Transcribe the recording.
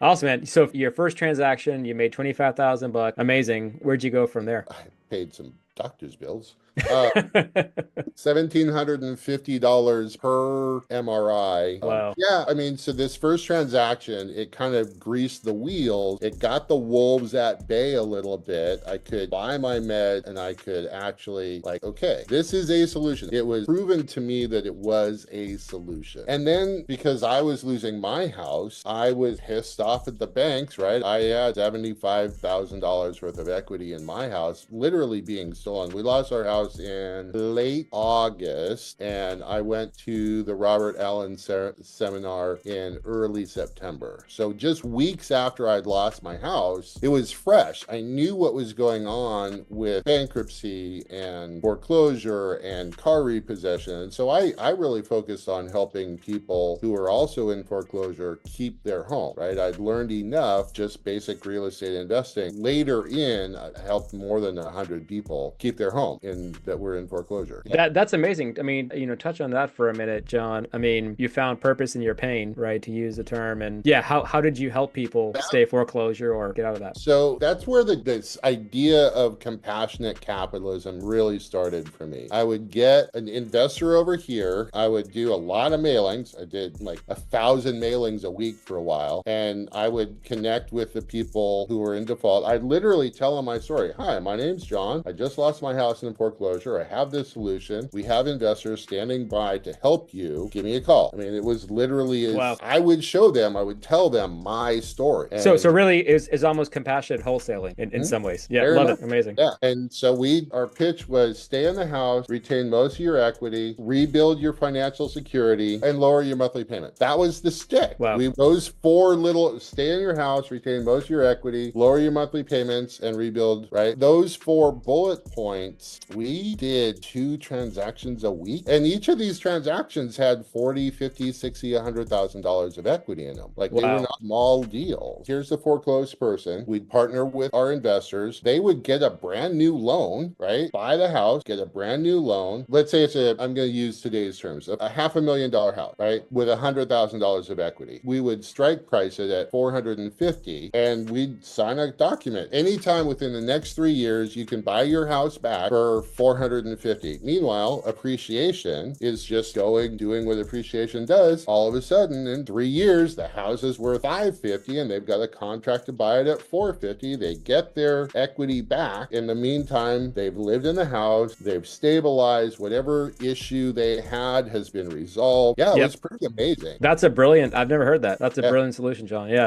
Awesome, man. So your first transaction, you made 25,000 bucks. Amazing. Where'd you go from there? I paid some doctor's bills. Uh, $1,750 per MRI. Wow. Yeah, I mean, so this first transaction, it kind of greased the wheels. It got the wolves at bay a little bit. I could buy my med and I could actually, like, okay, this is a solution. It was proven to me that it was a solution. And then because I was losing my house, I was pissed off at the banks, right? I had $75,000 worth of equity in my house, literally being stolen. We lost our house in late August, and I went to the Robert Allen seminar in early September. So just weeks after I'd lost my house, it was fresh. I knew what was going on with bankruptcy and foreclosure and car repossession. And so I really focused on helping people who are also in foreclosure keep their home, right? I'd learned enough, just basic real estate investing. Later in, I helped more than 100 people keep their home that were in foreclosure. Yeah. That's amazing. I mean, touch on that for a minute, John. I mean, you found purpose in your pain, right? To use the term. And yeah, how did you help people stay foreclosure or get out of that? So that's where this idea of compassionate capitalism really started for me. I would get an investor over here. I would do a lot of mailings. I did like 1,000 mailings a week for a while. And I would connect with the people who were in default. I'd literally tell them my story. Hi, my name's John. I just lost my house in foreclosure. I have this solution. We have investors standing by to help you. Give me a call. I mean, it was literally Wow. as I would show them, I would tell them my story. So And really is almost compassionate wholesaling in some ways. Yeah, very love much. it. Amazing. Yeah. And so our pitch was stay in the house, retain most of your equity, rebuild your financial security, and lower your monthly payment. That was the stick. Wow. Those four little, stay in your house, retain most of your equity, lower your monthly payments, and rebuild, right? Those four bullet points, we did 2 transactions a week. And each of these transactions had 40, 50, 60, $100,000 of equity in them. Like they were Wow. not small deals. Here's the foreclosed person. We'd partner with our investors. They would get a brand new loan, right? Buy the house, get a brand new loan. Let's say I'm going to use today's terms, a $500,000 house, right? With $100,000 of equity. We would strike price it at 450 and we'd sign a document. Anytime within the next 3 years, you can buy your house back for 450. Meanwhile, appreciation is just doing what appreciation does. All of a sudden, in 3 years, the house is worth 550 and they've got a contract to buy it at 450. They get their equity back. In the meantime, they've lived in the house, they've stabilized, whatever issue they had has been resolved. Yeah, it was Yep. pretty amazing. That's a brilliant, I've never heard that. That's a Yeah. brilliant solution, John. Yeah.